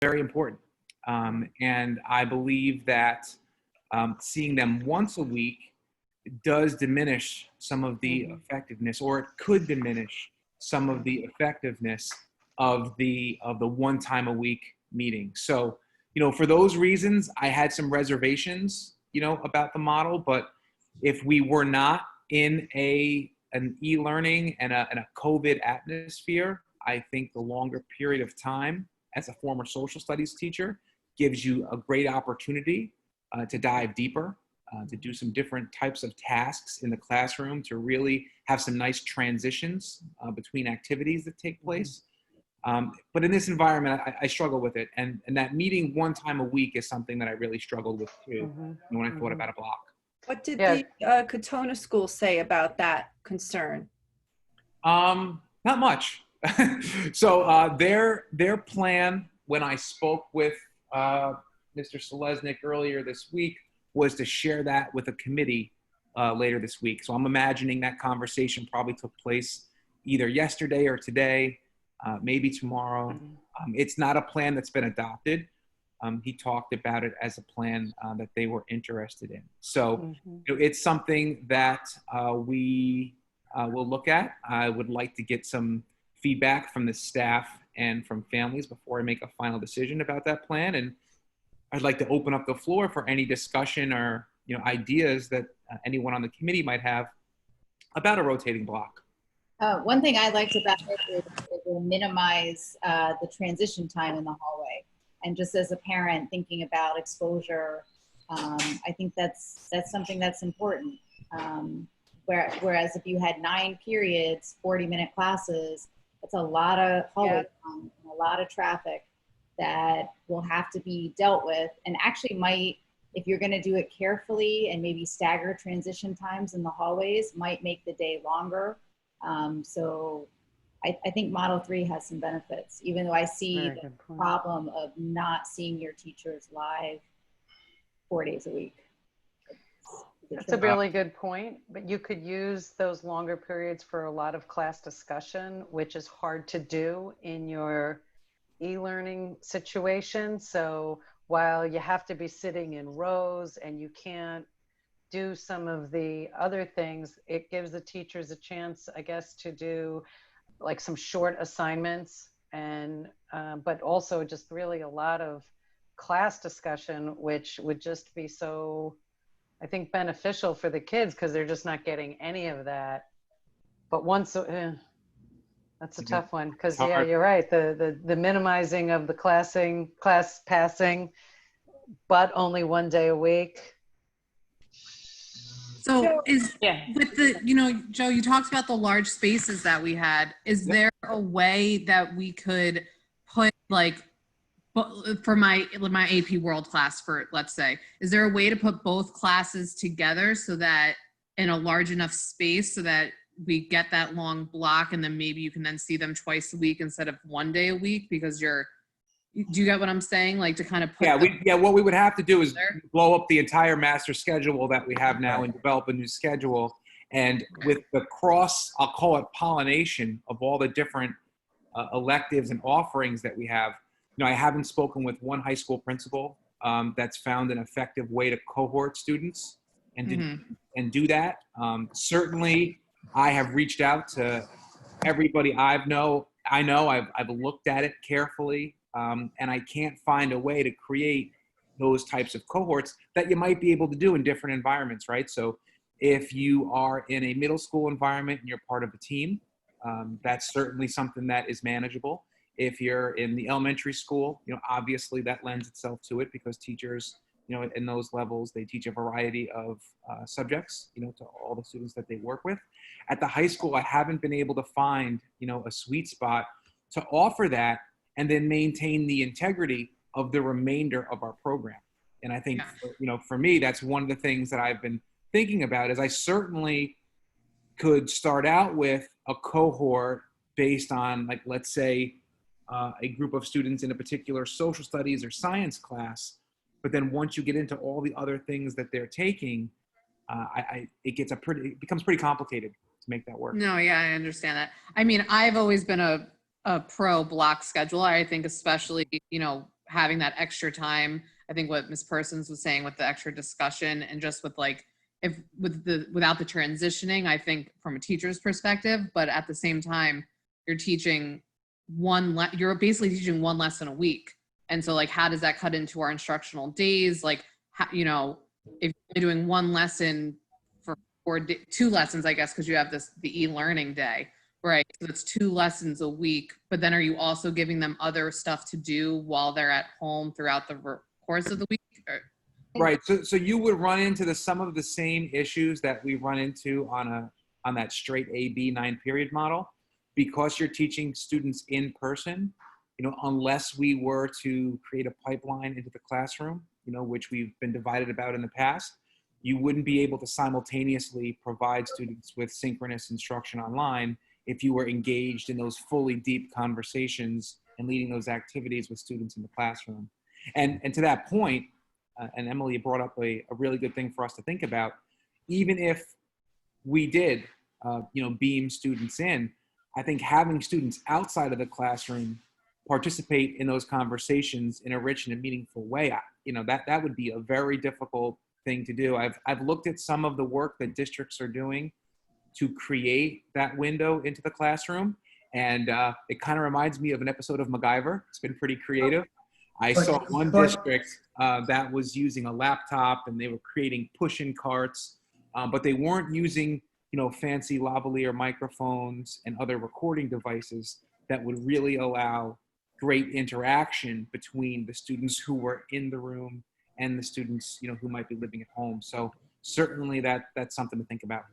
very important. And I believe that seeing them once a week does diminish some of the effectiveness, or it could diminish some of the effectiveness of the one time a week meeting. So, for those reasons, I had some reservations, about the model. But if we were not in an e-learning and a COVID atmosphere, I think the longer period of time as a former social studies teacher gives you a great opportunity to dive deeper, to do some different types of tasks in the classroom, to really have some nice transitions between activities that take place. But in this environment, I struggle with it. And that meeting one time a week is something that I really struggled with too when I thought about a block. What did the Katona school say about that concern? Not much. So their plan, when I spoke with Mr. Selesnik earlier this week, was to share that with a committee later this week. So I'm imagining that conversation probably took place either yesterday or today, maybe tomorrow. It's not a plan that's been adopted. He talked about it as a plan that they were interested in. So it's something that we will look at. I would like to get some feedback from the staff and from families before I make a final decision about that plan. And I'd like to open up the floor for any discussion or ideas that anyone on the committee might have about a rotating block. One thing I liked about it is it will minimize the transition time in the hallway. And just as a parent thinking about exposure, I think that's something that's important. Whereas if you had 9 periods, 40-minute classes, it's a lot of hallway time and a lot of traffic that will have to be dealt with, and actually might, if you're going to do it carefully and maybe stagger transition times in the hallways, might make the day longer. So I think Model 3 has some benefits, even though I see the problem of not seeing your teachers live 4 days a week. That's a really good point, but you could use those longer periods for a lot of class discussion, which is hard to do in your e-learning situation. So while you have to be sitting in rows and you can't do some of the other things, it gives the teachers a chance, I guess, to do like some short assignments, and but also just really a lot of class discussion, which would just be so, I think, beneficial for the kids because they're just not getting any of that. But once, that's a tough one because yeah, you're right. The minimizing of the class passing, but only 1 day a week. So with the, Joe, you talked about the large spaces that we had. Is there a way that we could put for my AP World class, for let's say, is there a way to put both classes together so that in a large enough space so that we get that long block, and then maybe you can then see them twice a week instead of 1 day a week because do you get what I'm saying? Like to kind of put what we would have to do is blow up the entire master schedule that we have now and develop a new schedule. And with the I'll call it pollination of all the different electives and offerings that we have. I haven't spoken with one high school principal that's found an effective way to cohort students and do that. Certainly, I have reached out to everybody I know. I've looked at it carefully, and I can't find a way to create those types of cohorts that you might be able to do in different environments, right? So if you are in a middle school environment and you're part of a team, that's certainly something that is manageable. If you're in the elementary school, obviously that lends itself to it because teachers, in those levels, they teach a variety of subjects, to all the students that they work with. At the high school, I haven't been able to find, a sweet spot to offer that and then maintain the integrity of the remainder of our program. And I think, for me, that's one of the things that I've been thinking about is I certainly could start out with a cohort based on, like, let's say, a group of students in a particular social studies or science class. But then once you get into all the other things that they're taking, it becomes pretty complicated to make that work. No, yeah, I understand that. I mean, I've always been a pro block scheduler. I think especially, having that extra time. I think what Ms. Persons was saying with the extra discussion and just with like, without the transitioning, I think from a teacher's perspective, but at the same time, you're teaching you're basically teaching one lesson a week. And so like, how does that cut into our instructional days? Like, you know, if you're doing one lesson or 2 lessons, I guess, because you have the e-learning day, right? So it's 2 lessons a week, but then are you also giving them other stuff to do while they're at home throughout the course of the week? Right. So you would run into some of the same issues that we run into on that straight A/B 9-period model, because you're teaching students in person. You know, unless we were to create a pipeline into the classroom, you know, which we've been divided about in the past, you wouldn't be able to simultaneously provide students with synchronous instruction online if you were engaged in those fully deep conversations and leading those activities with students in the classroom. And to that point, and Emily brought up a really good thing for us to think about, even if we did, you know, beam students in, I think having students outside of the classroom participate in those conversations in a rich and a meaningful way, you know, that would be a very difficult thing to do. I've looked at some of the work that districts are doing to create that window into the classroom, and it kind of reminds me of an episode of MacGyver. It's been pretty creative. I saw one district that was using a laptop and they were creating push-in carts, but they weren't using, you know, fancy lavalier microphones and other recording devices that would really allow great interaction between the students who were in the room and the students, you know, who might be living at home. So certainly that's something to think about.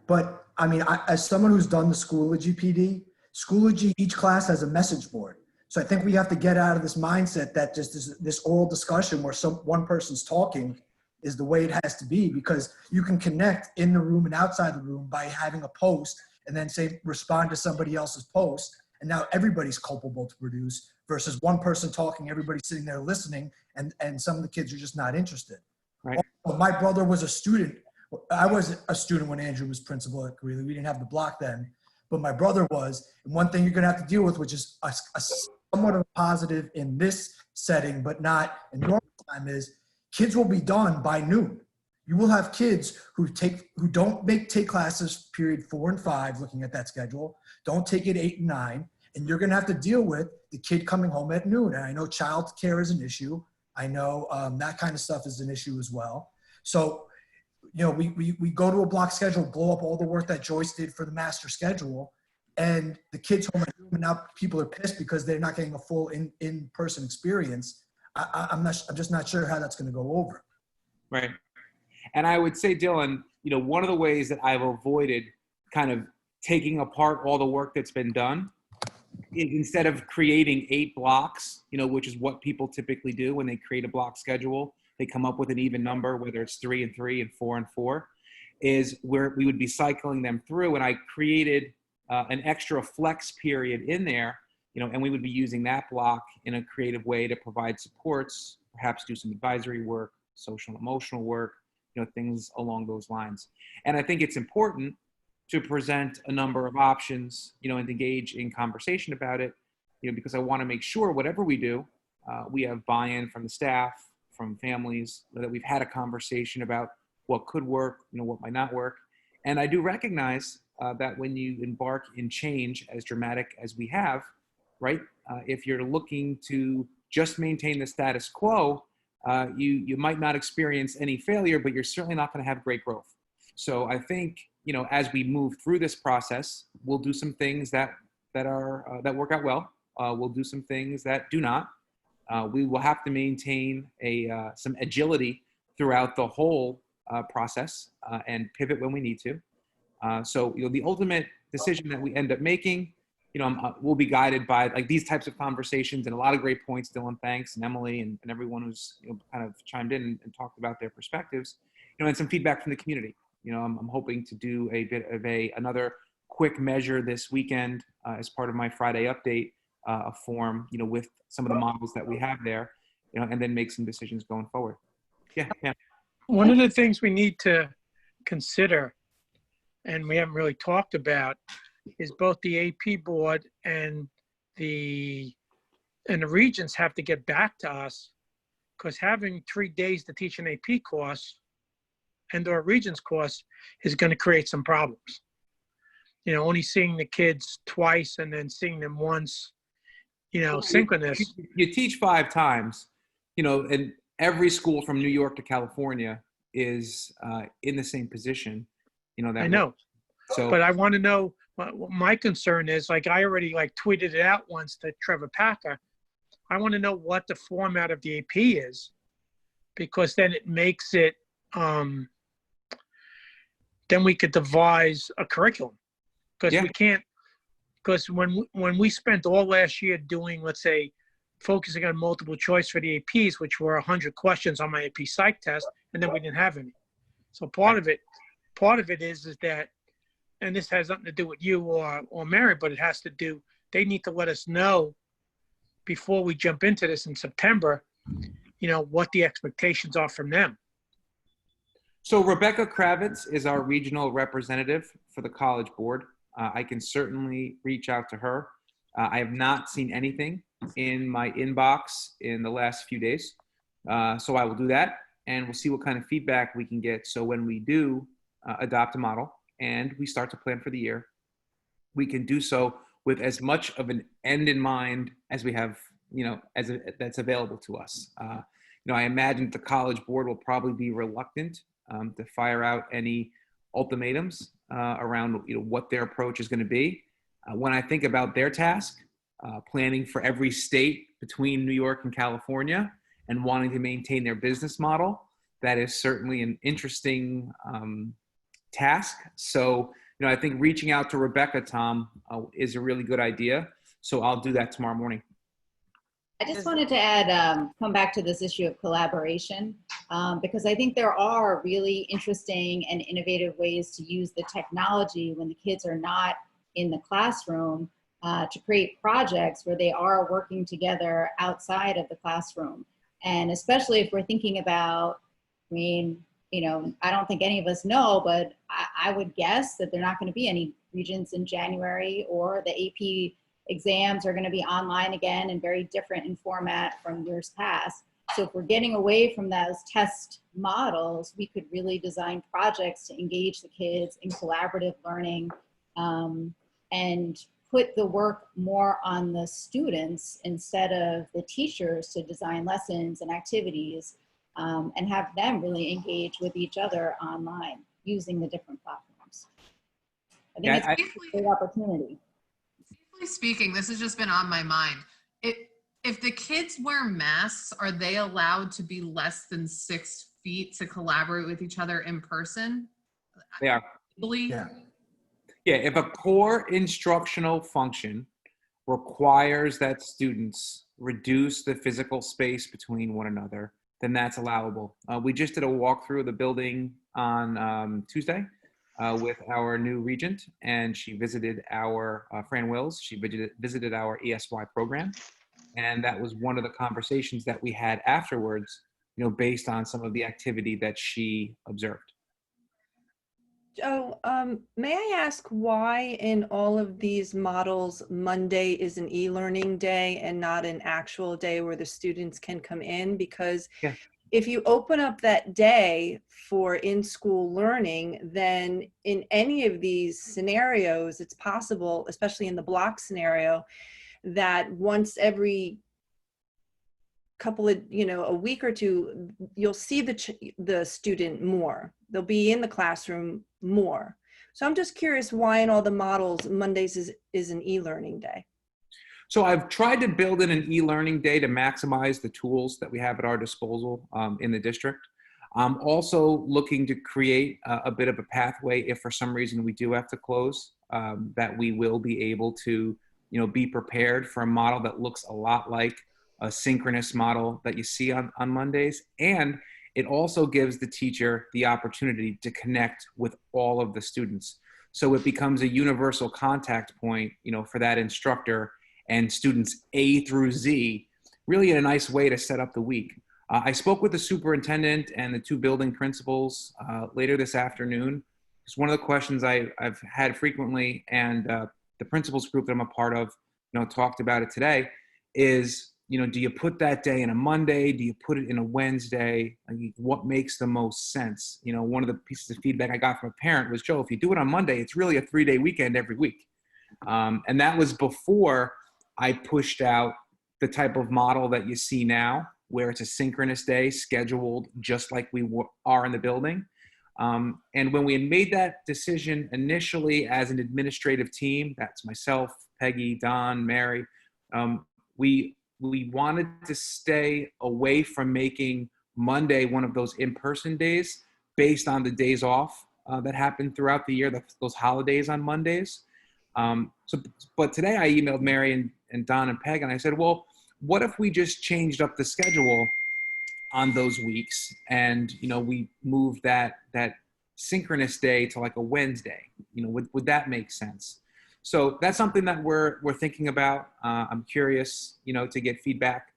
But I mean, as someone who's done the Schoology PD, Schoology, each class has a message board. So I think we have to get out of this mindset that just this oral discussion where one person's talking is the way it has to be, because you can connect in the room and outside the room by having a post and then say, respond to somebody else's post. And now everybody's culpable to produce versus one person talking, everybody sitting there listening, and some of the kids are just not interested. Right. Also, my brother was a student. I was a student when Andrew was principal at Greeley. We didn't have the block then, but my brother was. And one thing you're going to have to deal with, which is a somewhat of a positive in this setting, but not in normal time, is kids will be done by noon. You will have kids who don't take classes period 4 and 5, looking at that schedule, don't take it 8 and 9, and you're going to have to deal with the kid coming home at noon. And I know child care is an issue. I know that kind of stuff is an issue as well. So, you know, we go to a block schedule, blow up all the work that Joyce did for the master schedule, and the kids home at noon, and now people are pissed because they're not getting a full in-person experience. I'm just not sure how that's going to go over. Right. And I would say, Dylan, you know, one of the ways that I've avoided kind of taking apart all the work that's been done is, instead of creating 8 blocks, you know, which is what people typically do when they create a block schedule, they come up with an even number, whether it's 3 and 3 and 4 and 4, is where we would be cycling them through. And I created an extra flex period in there, you know, and we would be using that block in a creative way to provide supports, perhaps do some advisory work, social and emotional work, you know, things along those lines. And I think it's important to present a number of options, you know, and engage in conversation about it, you know, because I want to make sure whatever we do, we have buy-in from the staff, from families, that we've had a conversation about what could work, you know, what might not work. And I do recognize that when you embark in change as dramatic as we have, right, if you're looking to just maintain the status quo, you might not experience any failure, but you're certainly not going to have great growth. So I think, you know, as we move through this process, we'll do some things that work out well. We'll do some things that do not. We will have to maintain some agility throughout the whole process and pivot when we need to. So, you know, the ultimate decision that we end up making, you know, we'll be guided by like these types of conversations, and a lot of great points, Dylan, thanks, and Emily, and everyone who's, you know, kind of chimed in and talked about their perspectives, you know, and some feedback from the community. You know, I'm hoping to do a bit of another quick measure this weekend as part of my Friday update, a form, you know, with some of the models that we have there, you know, and then make some decisions going forward. Yeah. One of the things we need to consider, and we haven't really talked about, is both the AP board and the and the regents have to get back to us, because having 3 days to teach an AP course and or regents course is going to create some problems. You know, only seeing the kids twice and then seeing them once, you know, synchronous. You teach 5 times, you know, and every school from New York to California is in the same position, you know. That I know, so, but I want to know what my concern is. Like, I already like tweeted it out once to Trevor Packer. I want to know what the format of the AP is, because then it makes it, then we could devise a curriculum. Because Yeah. we can't, because when we spent all last year doing, let's say, focusing on multiple choice for the APs, which were 100 questions on my AP psych test, and then we didn't have any. So part of it is that, and this has nothing to do with you or Mary, but it has to do, they need to let us know before we jump into this in September, you know, what the expectations are from them. So Rebecca Kravitz is our regional representative for the College Board. I can certainly reach out to her. I have not seen anything in my inbox in the last few days. So I will do that, and we'll see what kind of feedback we can get. So when we do adopt a model and we start to plan for the year, we can do so with as much of an end in mind as we have, you know, that's available to us. You know, I imagine the College Board will probably be reluctant to fire out any ultimatums around, you know, what their approach is going to be. When I think about their task, planning for every state between New York and California and wanting to maintain their business model, that is certainly an interesting task. So, you know, I think reaching out to Rebecca, Tom, is a really good idea. So I'll do that tomorrow morning. I just wanted to add, come back to this issue of collaboration, because I think there are really interesting and innovative ways to use the technology when the kids are not in the classroom to create projects where they are working together outside of the classroom. And especially if we're thinking about, I mean, you know, I don't think any of us know, but I would guess that there are not going to be any regents in January, or the AP exams are going to be online again and very different in format from years past. So if we're getting away from those test models, we could really design projects to engage the kids in collaborative learning, and put the work more on the students instead of the teachers to design lessons and activities, and have them really engage with each other online using the different platforms. I think it's a great opportunity. Speaking, this has just been on my mind. If the kids wear masks, are they allowed to be less than 6 feet to collaborate with each other in person? They are. Yeah. Yeah, if a core instructional function requires that students reduce the physical space between one another, then that's allowable. We just did a walkthrough of the building on Tuesday with our new regent, and she visited our, Fran Wills, she visited our ESY program. And that was one of the conversations that we had afterwards, you know, based on some of the activity that she observed. Joe, may I ask why in all of these models, Monday is an e-learning day and not an actual day where the students can come in? Because Yeah. if you open up that day for in-school learning, then in any of these scenarios, it's possible, especially in the block scenario, that once every couple of, you know, a week or two, you'll see the student more. They'll be in the classroom more. So I'm just curious why in all the models, Mondays is an e-learning day. So I've tried to build in an e-learning day to maximize the tools that we have at our disposal in the district. I'm also looking to create a bit of a pathway if for some reason we do have to close, that we will be able to, you know, be prepared for a model that looks a lot like a synchronous model that you see on Mondays. And it also gives the teacher the opportunity to connect with all of the students. So it becomes a universal contact point, you know, for that instructor and students A through Z, really in a nice way to set up the week. I spoke with the superintendent and the 2 building principals later this afternoon. It's one of the questions I've had frequently, and the principals group that I'm a part of, you know, talked about it today. is, do you put that day in a Monday? Do you put it in a Wednesday? What makes the most sense? One of the pieces of feedback I got from a parent was, Joe, if you do it on Monday, it's really a 3-day weekend every week. And that was before I pushed out the type of model that you see now, where it's a synchronous day scheduled just like we are in the building. And when we had made that decision initially as an administrative team, that's myself, Peggy, Don, Mary, we wanted to stay away from making Monday one of those in-person days based on the days off that happen throughout the year, those holidays on Mondays. But today I emailed Mary and Don and Peg, and I said, well, what if we just changed up the schedule on those weeks and, we moved that synchronous day to like a Wednesday? Would that make sense? So that's something that we're thinking about. I'm curious, to get feedback,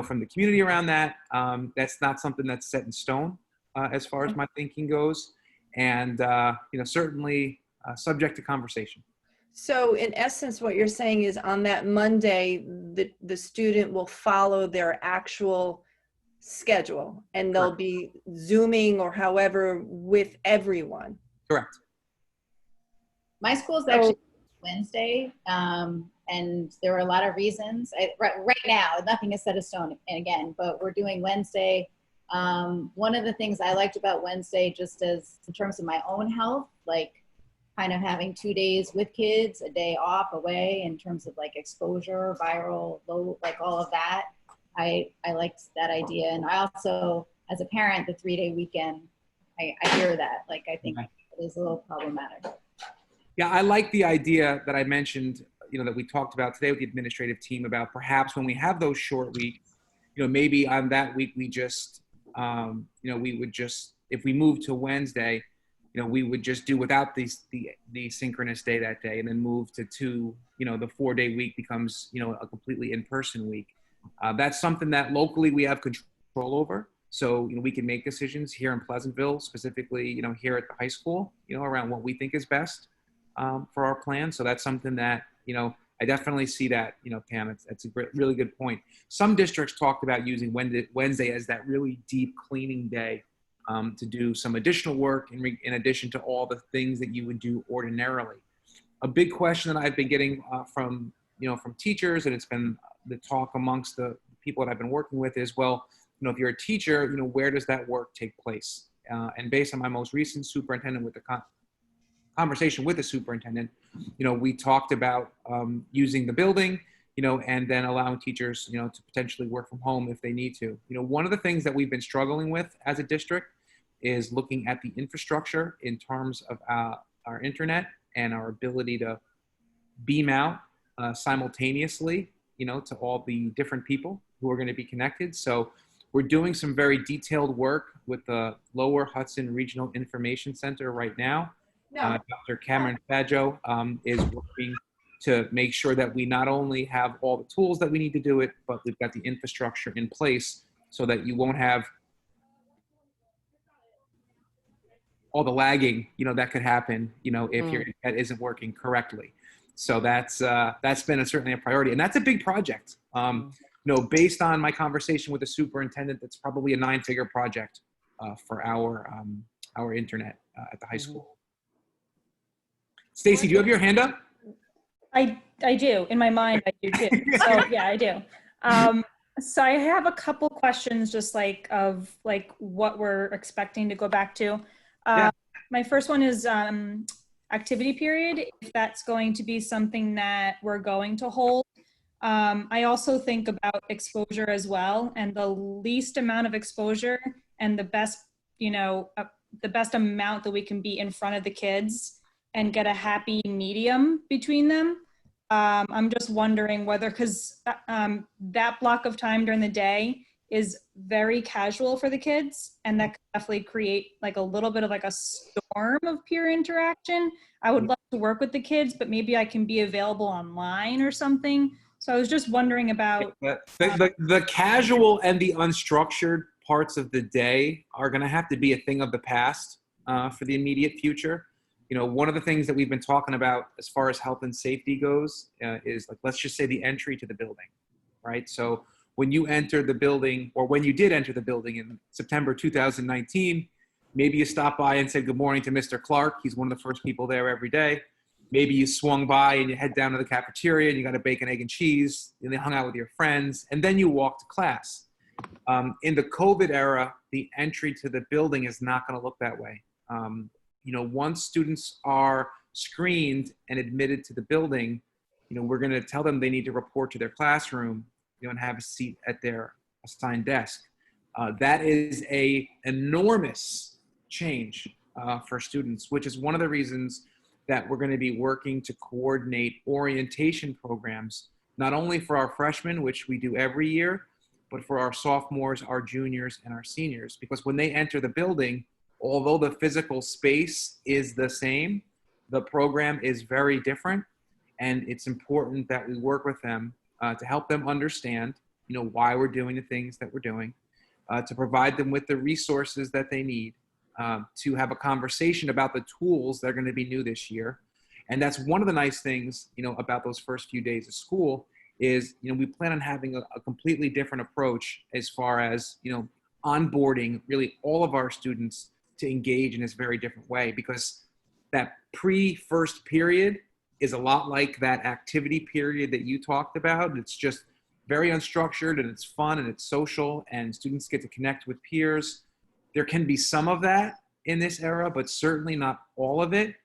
from the community around that. That's not something that's set in stone as far as my thinking goes. And, certainly subject to conversation. So in essence, what you're saying is on that Monday, the student will follow their actual schedule and they'll be Zooming or however with everyone. Correct. My school's actually Wednesday, and there were a lot of reasons. Right now, nothing is set in stone again, but we're doing Wednesday. One of the things I liked about Wednesday, just as in terms of my own health, like kind of having 2 days with kids, a day off away in terms of like exposure, viral load, like all of that. I liked that idea. And I also, as a parent, the 3-day weekend, I hear that. Like, I think it is a little problematic. Yeah, I like the idea that I mentioned, that we talked about today with the administrative team about perhaps when we have those short weeks, maybe on that week we just, we would just, if we move to Wednesday, we would just do without the synchronous day that day and then move to the 4-day week becomes, a completely in-person week. That's something that locally we have control over. So, we can make decisions here in Pleasantville, specifically, here at the high school, around what we think is best for our plan. So that's something that, I definitely see that, Pam, it's a really good point. Some districts talked about using Wednesday as that really deep cleaning day to do some additional work in addition to all the things that you would do ordinarily. A big question that I've been getting from teachers, and it's been the talk amongst the people that I've been working with is, well, if you're a teacher, where does that work take place? And based on my most recent superintendent with the conversation with the superintendent, we talked about using the building, and then allowing teachers, to potentially work from home if they need to. One of the things that we've been struggling with as a district is looking at the infrastructure in terms of our internet and our ability to beam out simultaneously, to all the different people who are going to be connected. So we're doing some very detailed work with the Lower Hudson Regional Information Center right now. Dr. Cameron Fajo is working to make sure that we not only have all the tools that we need to do it, but we've got the infrastructure in place so that you won't have all the lagging, that could happen, if your internet isn't working correctly. So that's been certainly a priority, and that's a big project. Based on my conversation with the superintendent, that's probably a 9-figure project for our internet at the high school. Stacy, do you have your hand up? I do. In my mind, I do too. So yeah, I do. So I have a couple questions just of what we're expecting to go back to. My first one is activity period, if that's going to be something that we're going to hold. I also think about exposure as well, and the least amount of exposure and the best amount that we can be in front of the kids and get a happy medium between them. I'm just wondering whether, because that block of time during the day is very casual for the kids, and that could definitely create a little bit of a storm of peer interaction. I would love to work with the kids, but maybe I can be available online or something. So I was just wondering about the casual and the unstructured parts of the day are going to have to be a thing of the past for the immediate future. One of the things that we've been talking about as far as health and safety goes is let's just say the entry to the building. right? So when you enter the building, or when you did enter the building in September 2019, maybe you stopped by and said good morning to Mr. Clark. He's one of the first people there every day. Maybe you swung by and you head down to the cafeteria and you got a bacon, egg, and cheese, and then hung out with your friends, and then you walked to class. In the COVID era, the entry to the building is not going to look that way. Once students are screened and admitted to the building, we're going to tell them they need to report to their classroom, and have a seat at their assigned desk. That is a enormous change for students, which is one of the reasons that we're going to be working to coordinate orientation programs, not only for our freshmen, which we do every year, but for our sophomores, our juniors, and our seniors. Because when they enter the building, although the physical space is the same, the program is very different. And it's important that we work with them to help them understand, why we're doing the things that we're doing, to provide them with the resources that they need, to have a conversation about the tools that are going to be new this year. And that's one of the nice things, about those first few days of school is, we plan on having a completely different approach as far as, onboarding really all of our students to engage in this very different way, because that pre-first period is a lot like that activity period that you talked about. It's just very unstructured, and it's fun, and it's social, and students get to connect with peers. There can be some of that in this era, but certainly not all of it.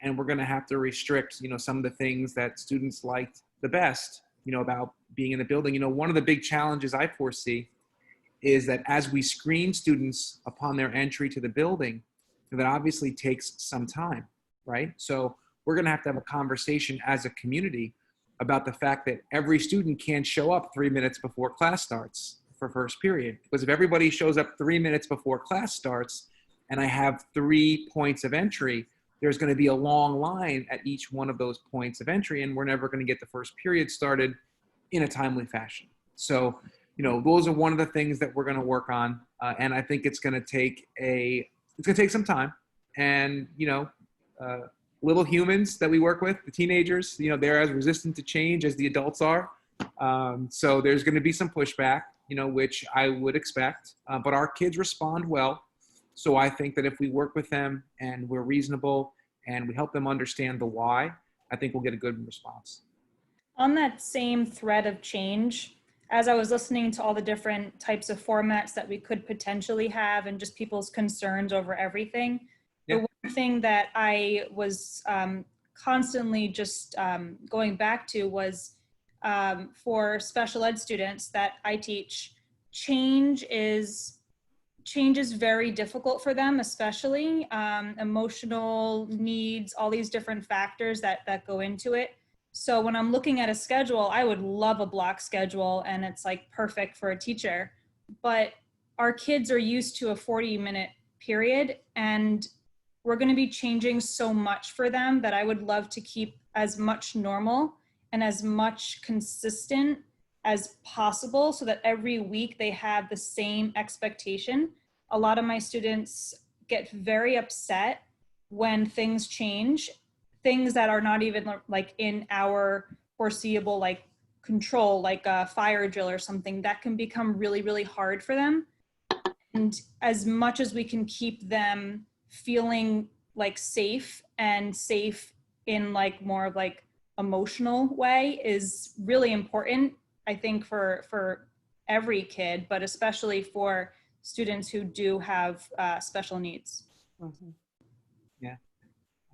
And we're going to have to restrict, some of the things that students liked the best, about being in the building. One of the big challenges I foresee is that as we screen students upon their entry to the building, that obviously takes some time, right? So we're going to have a conversation as a community about the fact that every student can't show up 3 minutes before class starts for first period. Because if everybody shows up 3 minutes before class starts and I have 3 points of entry, there's going to be a long line at each one of those points of entry, and we're never going to get the first period started in a timely fashion. So, those are one of the things that we're going to work on. And I think it's going to take some time. And, little humans that we work with, the teenagers, they're as resistant to change as the adults are. So there's going to be some pushback, which I would expect, but our kids respond well. So I think that if we work with them and we're reasonable and we help them understand the why, I think we'll get a good response. On that same thread of change, as I was listening to all the different types of formats that we could potentially have and just people's concerns over everything, Yeah. the one thing that I was constantly just going back to was for special ed students that I teach, change is very difficult for them, especially emotional needs, all these different factors that go into it. So when I'm looking at a schedule, I would love a block schedule and it's like perfect for a teacher, but our kids are used to a 40-minute period, and we're going to be changing so much for them that I would love to keep as much normal and as much consistent as possible so that every week they have the same expectation. A lot of my students get very upset when things change, things that are not even like in our foreseeable like control, like a fire drill or something, that can become really, really hard for them. And as much as we can keep them feeling like safe and safe in like more of like emotional way is really important, I think, for every kid, but especially for students who do have special needs. Mhm. Yeah.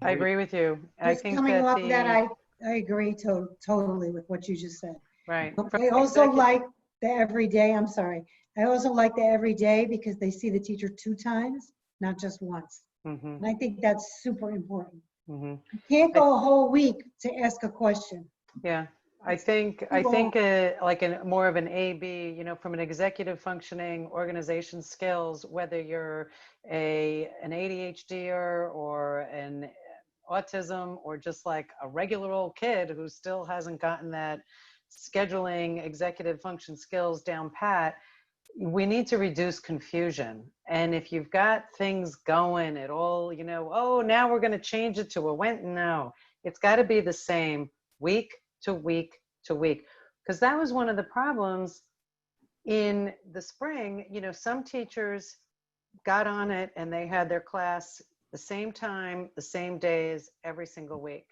I agree with you. I Just think coming that off that, I agree totally with what you just said. right. I also like the everyday, I'm sorry. I also like the everyday because they see the teacher 2 times, not just once. Mhm, And I think that's super important. mhm. You can't go a whole week to ask a question. Yeah, I think like more of an A/B, from an executive functioning, organization skills, whether you're an ADHDer or an autism or just like a regular old kid who still hasn't gotten that scheduling executive function skills down pat. We need to reduce confusion. And if you've got things going at all, oh, now we're going to change it to a no, it's got to be the same week to week to week. Because that was one of the problems in the spring. You know, some teachers got on it and they had their class the same time, the same days, every single week.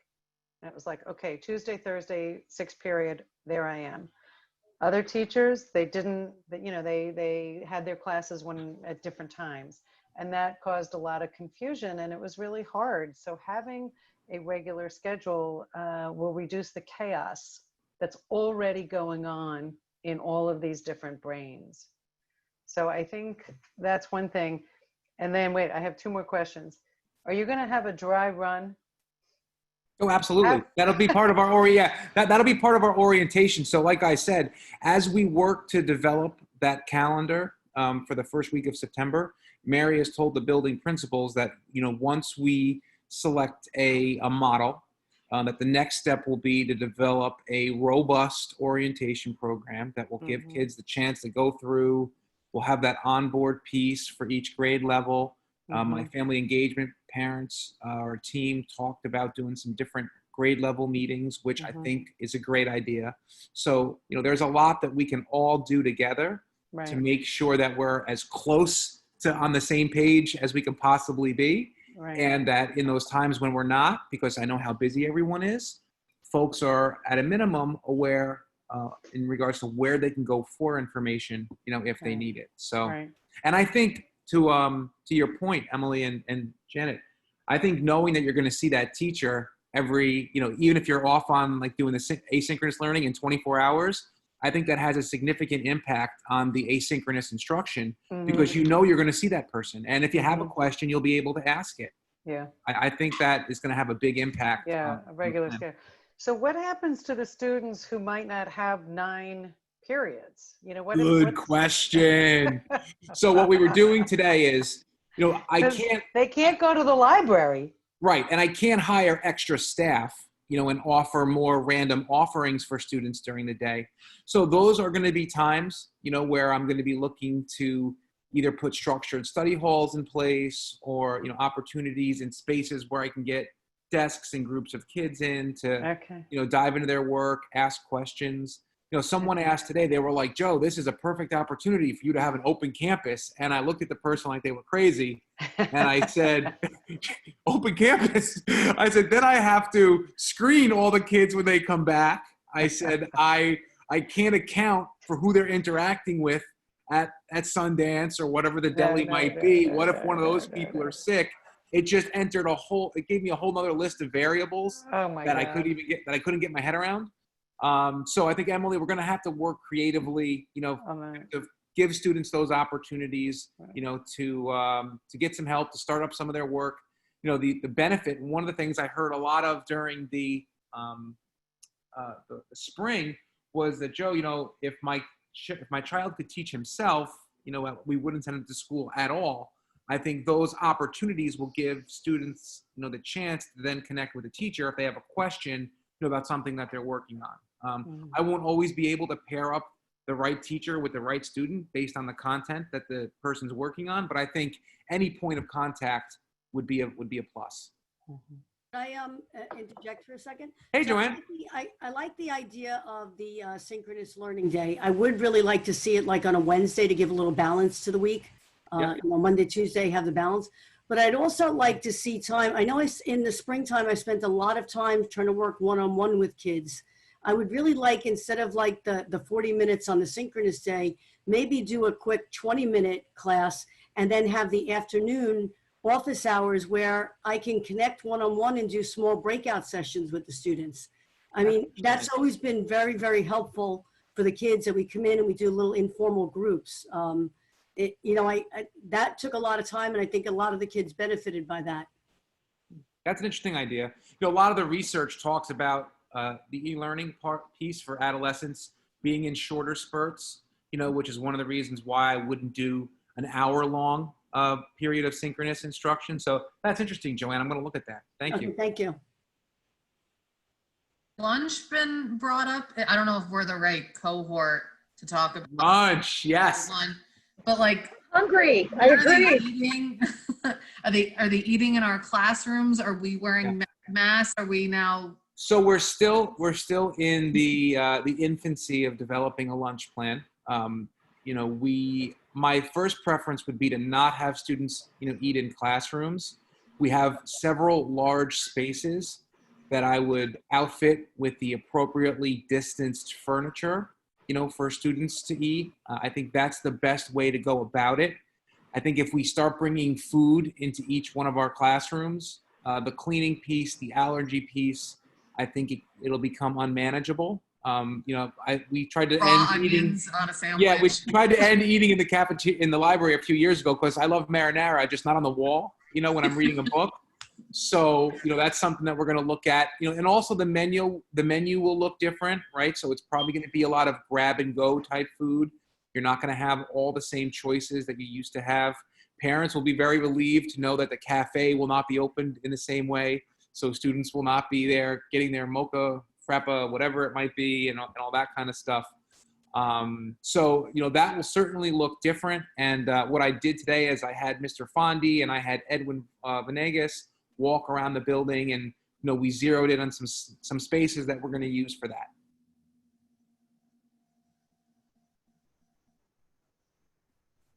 And it was like, okay, Tuesday, Thursday, 6th period, there I am. Other teachers, they didn't, you know, they had their classes at different times. And that caused a lot of confusion, and it was really hard. So having a regular schedule will reduce the chaos that's already going on in all of these different brains. So I think that's one thing. And then wait, I have 2 more questions. Are you going to have a dry run? Oh, absolutely. That'll be part of our that'll be part of our orientation. So like I said, as we work to develop that calendar for the first week of September, Mary has told the building principals that, you know, once we select a model, that the next step will be to develop a robust orientation program that will give kids the chance to go through. We'll have that onboard piece for each grade level. My family engagement parents, our team talked about doing some different grade level meetings, which I think is a great idea. So, you know, there's a lot that we can all do together to make sure that we're as close to on the same page as we can possibly be. And that in those times when we're not, because I know how busy everyone is, folks are at a minimum aware in regards to where they can go for information, you know, if they need it. So, and I think to your point, Emily and Janet, I think knowing that you're going to see that teacher every, you know, even if you're off on like doing the asynchronous learning in 24 hours, I think that has a significant impact on the asynchronous instruction because you know you're going to see that person. And if you have a question, you'll be able to ask it. Yeah. I think that is going to have a big impact. Yeah, a regular schedule. So what happens to the students who might not have 9 periods? You know, Good question. So what we were doing today is, you know, they can't go to the library. Right. And I can't hire extra staff, you know, and offer more random offerings for students during the day. So those are going to be times, you know, where I'm going to be looking to either put structured study halls in place or, you know, opportunities and spaces where I can get desks and groups of kids in to, you know, dive into their work, ask questions. You know, someone asked today, they were like, Joe, this is a perfect opportunity for you to have an open campus. And I looked at the person like they were crazy. And I said, open campus? I said, then I have to screen all the kids when they come back. I said, I can't account for who they're interacting with at Sundance or whatever the deli might be. What if one of those people are sick? It just it gave me a whole nother list of variables that I couldn't get my head around. So I think, Emily, we're going to have to work creatively, you know, to give students those opportunities, you know, to get some help, to start up some of their work. You know, the benefit, one of the things I heard a lot of during the spring was that, Joe, you know, if my child could teach himself, you know, we wouldn't send him to school at all. I think those opportunities will give students, you know, the chance to then connect with a teacher if they have a question, you know, about something that they're working on. I won't always be able to pair up the right teacher with the right student based on the content that the person's working on, but I think any point of contact would be a plus. Can I interject for a second? Hey, Joanne. I like the idea of the synchronous learning day. I would really like to see it like on a Wednesday to give a little balance to the week. You know, Monday, Tuesday, have the balance. But I'd also like to see time. I know in the springtime, I spent a lot of time trying to work one-on-one with kids. I would really like, instead of like the 40 minutes on the synchronous day, maybe do a quick 20-minute class and then have the afternoon office hours where I can connect one-on-one and do small breakout sessions with the students. I mean, that's always been very, very helpful for the kids that we come in and we do little informal groups. You know, that took a lot of time, and I think a lot of the kids benefited by that. That's an interesting idea. You know, a lot of the research talks about the e-learning piece for adolescents being in shorter spurts, you know, which is one of the reasons why I wouldn't do an hour-long period of synchronous instruction. So that's interesting, Joanne. I'm going to look at that. Thank you. Thank you. Lunch been brought up? I don't know if we're the right cohort to talk about lunch. Yes. Lunch, but like, hungry. I agree. Are they eating in our classrooms? Are we wearing masks? Are we now So we're still in the infancy of developing a lunch plan. You know, my first preference would be to not have students, you know, eat in classrooms. We have several large spaces that I would outfit with the appropriately distanced furniture, you know, for students to eat. I think that's the best way to go about it. I think if we start bringing food into each one of our classrooms, the cleaning piece, the allergy piece, I think it'll become unmanageable. You know, we tried to Raw end eating. onions on a sandwich. Yeah, we tried to end eating in the cafeteria in the library a few years ago because I love marinara, just not on the wall. You know, when I'm reading a book. So you know, that's something that we're going to look at. You know, and also the menu will look different, right? So it's probably going to be a lot of grab and go type food. You're not going to have all the same choices that you used to have. Parents will be very relieved to know that the cafe will not be opened in the same way. So students will not be there getting their mocha, frappa, whatever it might be, and all that kind of stuff. So, you know, that will certainly look different. And what I did today is I had Mr. Fondi and I had Edwin Venegas walk around the building, and, you know, we zeroed in on some spaces that we're going to use for that.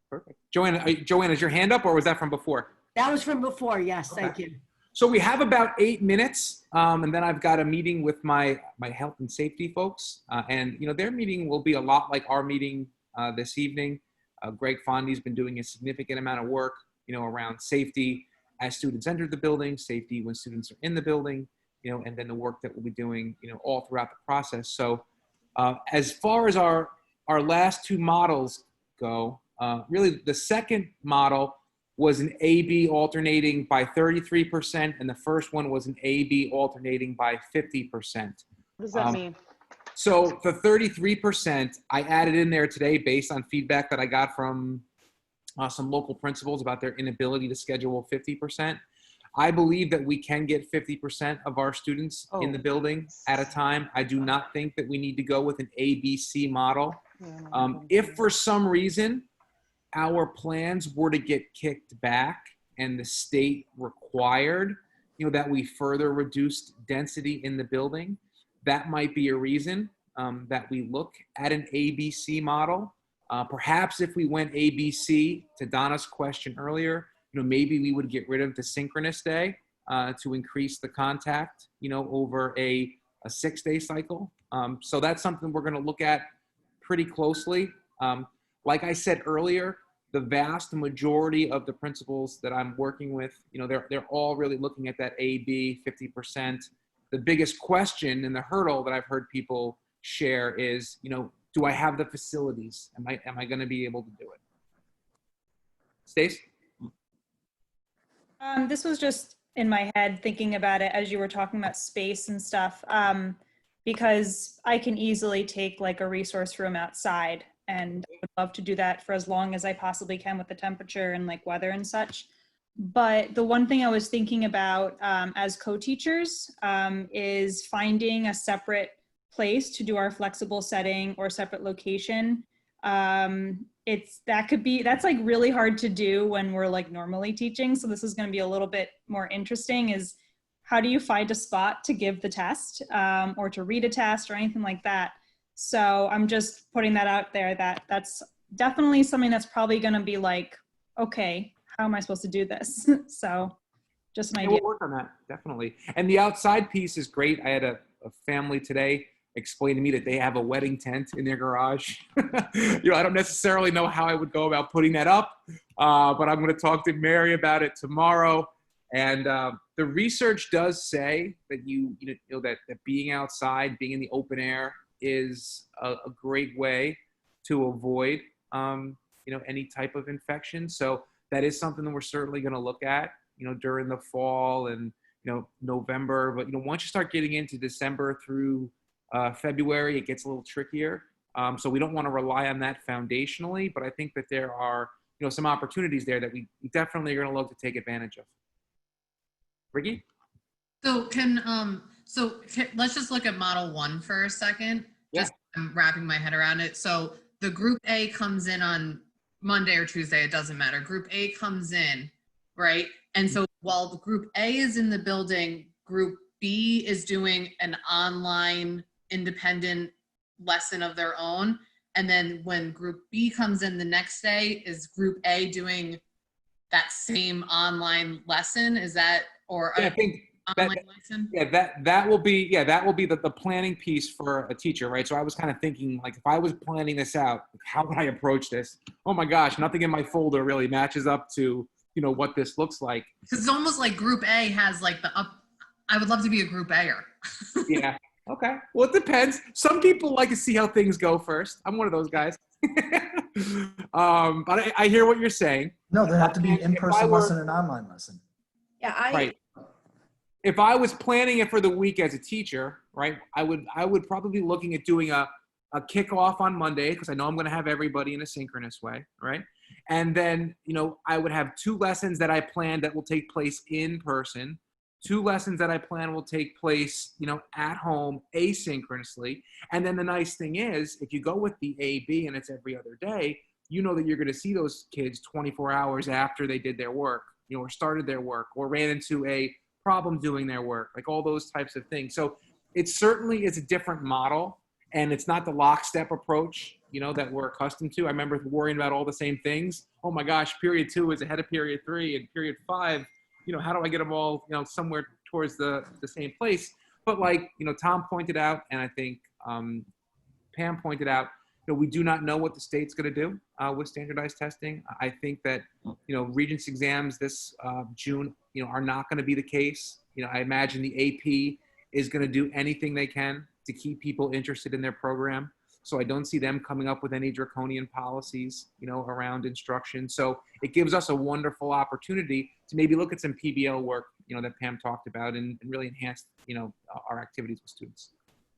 Perfect. Joanne, is your hand up or was that from before? That was from before. Yes, Okay. thank you. So we have about 8 minutes, and then I've got a meeting with my health and safety folks, and you know their meeting will be a lot like our meeting this evening. Greg Fondi's been doing a significant amount of work, you know, around safety as students enter the building, safety when students are in the building, you know, and then the work that we'll be doing, you know, all throughout the process. So as far as our last two models go, really the second model was an A-B alternating by 33%, and the first one was an A-B alternating by 50%. What does that mean? So the 33%, I added in there today based on feedback that I got from some local principals about their inability to schedule 50%. I believe that we can get 50% of our students in the building at a time. I do not think that we need to go with an ABC model. If for some reason our plans were to get kicked back and the state required, you know, that we further reduced density in the building, that might be a reason that we look at an ABC model. Perhaps if we went ABC, to Donna's question earlier, you know, maybe we would get rid of the synchronous day to increase the contact, you know, over a 6-day cycle. So that's something we're going to look at pretty closely. Like I said earlier, the vast majority of the principals that I'm working with, you know, they're all really looking at that A/B 50%. The biggest question and the hurdle that I've heard people share is, you know, do I have the facilities? Am I going to be able to do it? Stace? This was just in my head thinking about it as you were talking about space and stuff, because I can easily take like a resource room outside, and I would love to do that for as long as I possibly can with the temperature and like weather and such. But the one thing I was thinking about as co-teachers is finding a separate place to do our flexible setting or separate location. That's like really hard to do when we're like normally teaching. So this is going to be a little bit more interesting, is how do you find a spot to give the test or to read a test or anything like that? So I'm just putting that out there, that's definitely something that's probably going to be like, okay, how am I supposed to do this? So just an idea. We'll work on that, definitely. And the outside piece is great. I had a family today explain to me that they have a wedding tent in their garage. You know, I don't necessarily know how I would go about putting that up, but I'm going to talk to Mary about it tomorrow. And the research does say that that being outside, being in the open air, is a great way to avoid any type of infection. So that is something that we're certainly going to look at, during the fall and November. But once you start getting into December through February, it gets a little trickier. So we don't want to rely on that foundationally, but I think that there are some opportunities there that we definitely are going to look to take advantage of. Ricky? So let's just look at model 1 for a second. Yeah. Just wrapping my head around it. So the group A comes in on Monday or Tuesday, it doesn't matter. Group A comes in, right? And so while the group A is in the building, group B is doing an online independent lesson of their own, and then when group B comes in the next day, is group A doing that same online lesson? Is that, or Yeah, I think online lesson? yeah, that will be the planning piece for a teacher, right? So I was kind of thinking, like, if I was planning this out, how would I approach this? Oh my gosh, nothing in my folder really matches up to, you know, what this looks like. Because it's almost like group A has like the up. I would love to be a group A-er. Yeah. Okay. Well, it depends. Some people like to see how things go first. I'm one of those guys. But I hear what you're saying. No, there have to be an If I in-person were- lesson and an online lesson. Yeah, Right. If I was planning it for the week as a teacher, right, I would probably be looking at doing a kickoff on Monday, because I know I'm going to have everybody in a synchronous way, right? And then, you know, I would have 2 lessons that I plan that will take place in person, 2 lessons that I plan will take place, you know, at home asynchronously. And then the nice thing is, if you go with the AB and it's every other day, you know that you're going to see those kids 24 hours after they did their work, you know, or started their work, or ran into a problem doing their work, like all those types of things. So it certainly is a different model, and it's not the lockstep approach, you know, that we're accustomed to. I remember worrying about all the same things. Oh my gosh, period 2 is ahead of period 3, and period 5, you know, how do I get them all, you know, somewhere towards the same place? But like, you know, Tom pointed out, and I think Pam pointed out, you know, we do not know what the state's going to do with standardized testing. I think that, you know, Regents exams this June, you know, are not going to be the case. You know, I imagine the AP is going to do anything they can to keep people interested in their program. So I don't see them coming up with any draconian policies, you know, around instruction. So it gives us a wonderful opportunity to maybe look at some PBL work, you know, that Pam talked about, and really enhance, you know, our activities with students.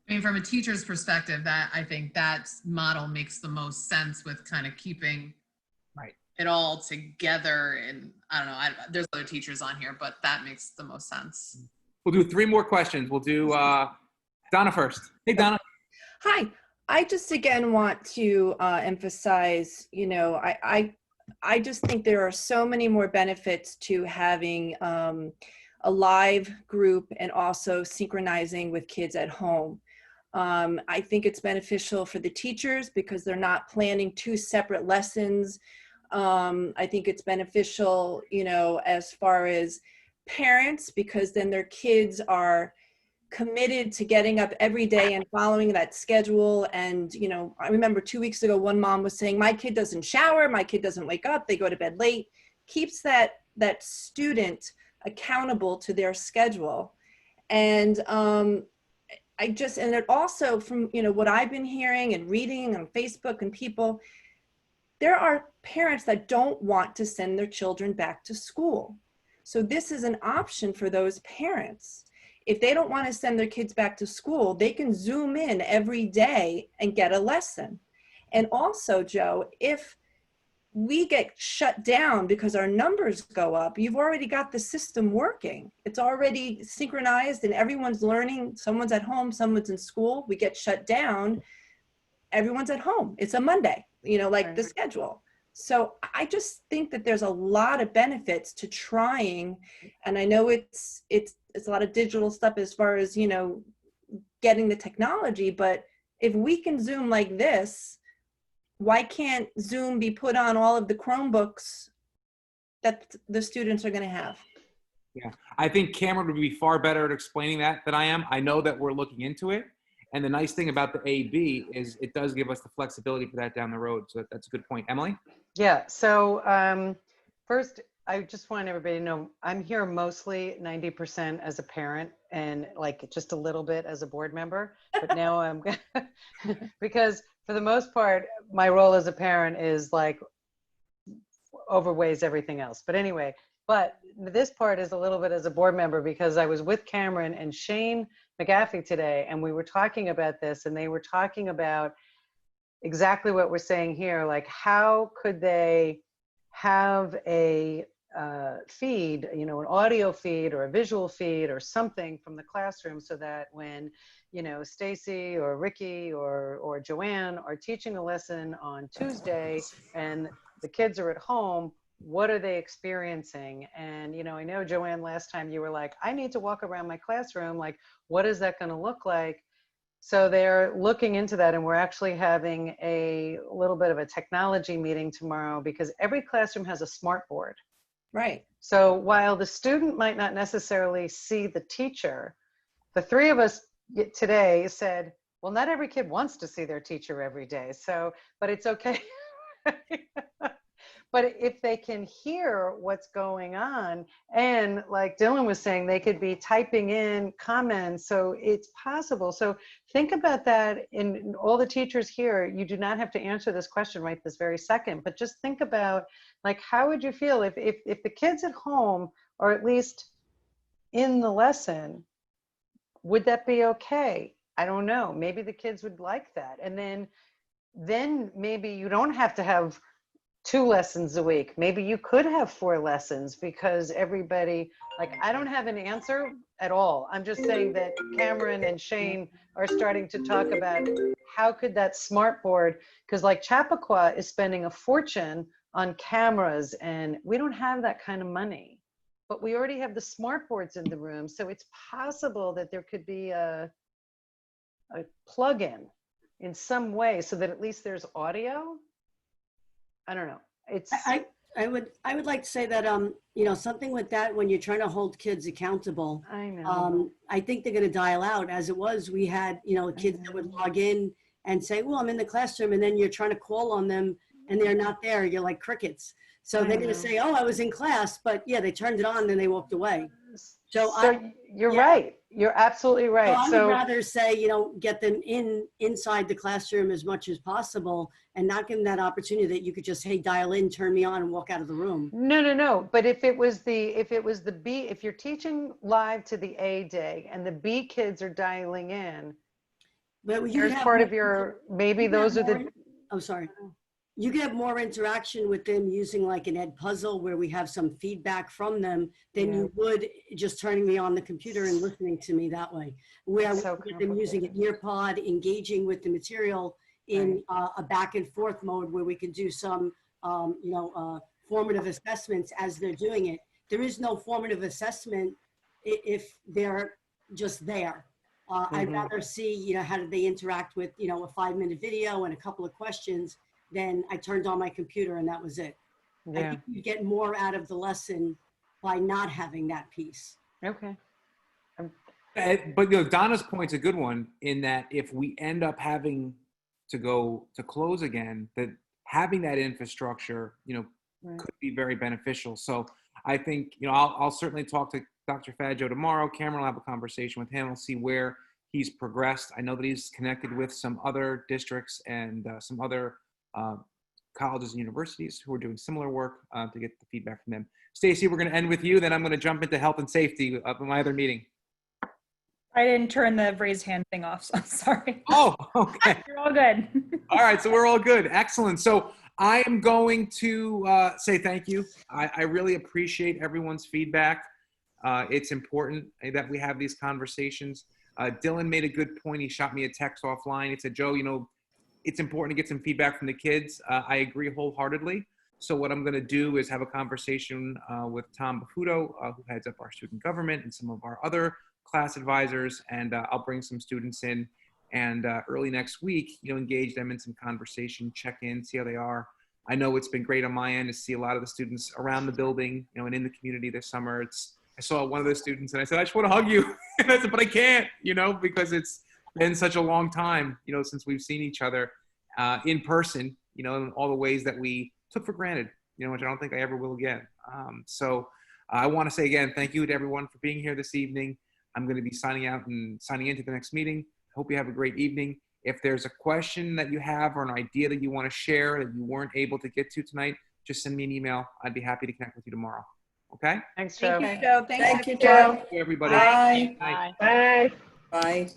I mean, from a teacher's perspective, that I think that model makes the most sense with kind of keeping it all together. And I don't know, there's other teachers on here, but that makes the most sense. We'll do 3 more questions. We'll do Donna first. Hey, Donna. Hi. I just again want to emphasize, you know, I just think there are so many more benefits to having a live group and also synchronizing with kids at home. I think it's beneficial for the teachers because they're not planning 2 separate lessons. I think it's beneficial, you know, as far as parents, because then their kids are committed to getting up every day and following that schedule. And, you know, I remember 2 weeks ago, one mom was saying, my kid doesn't shower, my kid doesn't wake up, they go to bed late. Keeps that student accountable to their schedule. And and it also, from, you know, what I've been hearing and reading on Facebook and people, there are parents that don't want to send their children back to school. So this is an option for those parents. If they don't want to send their kids back to school, they can Zoom in every day and get a lesson. And also, Joe, if we get shut down because our numbers go up, you've already got the system working. It's already synchronized and everyone's learning. Someone's at home, someone's in school. We get shut down, everyone's at home. It's a Monday, you know, like the schedule. So I just think that there's a lot of benefits to trying, and I know it's a lot of digital stuff as far as, you know, getting the technology, but if we can Zoom like this, why can't Zoom be put on all of the Chromebooks that the students are going to have? Yeah, I think Cameron would be far better at explaining that than I am. I know that we're looking into it. And the nice thing about the AB is it does give us the flexibility for that down the road. So that's a good point. Emily? Yeah, so first, I just want everybody to know I'm here mostly 90% as a parent and like just a little bit as a board member. But now I'm, because for the most part, my role as a parent is like overweighs everything else. But anyway, but this part is a little bit as a board member because I was with Cameron and Shane McGaffey today, and we were talking about this, and they were talking about exactly what we're saying here, like how could they have a feed, you know, an audio feed or a visual feed or something from the classroom so that when, you know, Stacy or Ricky or Joanne are teaching a lesson on Tuesday and the kids are at home, what are they experiencing? And, you know, I know, Joanne, last time you were like, I need to walk around my classroom. Like, what is that going to look like? So they're looking into that, and we're actually having a little bit of a technology meeting tomorrow because every classroom has a smart board. Right. So while the student might not necessarily see the teacher, the three of us today said, well, not every kid wants to see their teacher every day. So, but it's okay. But if they can hear what's going on, and like Dylan was saying, they could be typing in comments, so it's possible. So think about that. In all the teachers here, you do not have to answer this question right this very second, but just think about, like, how would you feel if the kids at home, or at least in the lesson, would that be okay? I don't know. Maybe the kids would like that. And then maybe you don't have to have 2 lessons a week. Maybe you could have 4 lessons because everybody, like, I don't have an answer at all. I'm just saying that Cameron and Shane are starting to talk about how could that smart board, because like Chappaqua is spending a fortune on cameras, and we don't have that kind of money, but we already have the smart boards in the room. So it's possible that there could be a plug-in in some way so that at least there's audio. I don't know. It's I would like to say that you know, something with that, when you're trying to hold kids accountable, I know. I think they're going to dial out. As it was, we had, you know, kids that would log in and say, well, I'm in the classroom, and then you're trying to call on them and they're not there. You're like crickets. So they're going to say, oh, I was in class, but yeah, they turned it on, then they walked away. So you're yeah. right. You're absolutely right. I would rather say, you know, get them inside the classroom as much as possible, and not give them that opportunity that you could just, hey, dial in, turn me on, and walk out of the room. No. But if it was the B, if you're teaching live to the A day and the B kids are dialing in, But here's part of your, maybe those are the. I'm sorry. You can have more interaction with them using like an Ed Puzzle, where we have some feedback from them, than you would just turning me on the computer and listening to me that way. Where So we get them using an ear pod, engaging with the material in a back and forth mode, where we can do some, you know, formative assessments as they're doing it. There is no formative assessment if they're just there. I'd rather see, you know, how did they interact with, you know, a 5-minute video and a couple of questions. Then I turned on my computer and that was it. Yeah. I think you get more out of the lesson by not having that piece. Okay. But you know, Donna's point's a good one, in that if we end up having to go to close again, that having that infrastructure, you know, could be very beneficial. So I think, you know, I'll certainly talk to Dr. Faggio tomorrow. Cameron will have a conversation with him. We'll see where he's progressed. I know that he's connected with some other districts and some other colleges and universities who are doing similar work to get the feedback from them. Stacy, we're going to end with you. Then I'm going to jump into health and safety of my other meeting. I didn't turn the raise hand thing off, so I'm sorry. Oh, okay. You're all good. All right, so we're all good. Excellent. So I am going to say thank you. I really appreciate everyone's feedback. It's important that we have these conversations. Dylan made a good point. He shot me a text offline. He said, Joe, you know, it's important to get some feedback from the kids. I agree wholeheartedly. So what I'm going to do is have a conversation with Tom Bafuto, who heads up our student government, and some of our other class advisors, and I'll bring some students in, and early next week, you know, engage them in some conversation, check in, see how they are. I know it's been great on my end to see a lot of the students around the building, you know, and in the community this summer. I saw one of those students and I said, I just want to hug you. And I said, but I can't, you know, because it's been such a long time, you know, since we've seen each other in person, you know, in all the ways that we took for granted, you know, which I don't think I ever will again. So I want to say again, thank you to everyone for being here this evening. I'm going to be signing out and signing into the next meeting. Hope you have a great evening. If there's a question that you have or an idea that you want to share that you weren't able to get to tonight, just send me an email. I'd be happy to connect with you tomorrow. Okay? Thanks, Joe. Thank you, Joe. Thank you, Joe. Thank you, everybody. Bye. Bye. Bye. Bye.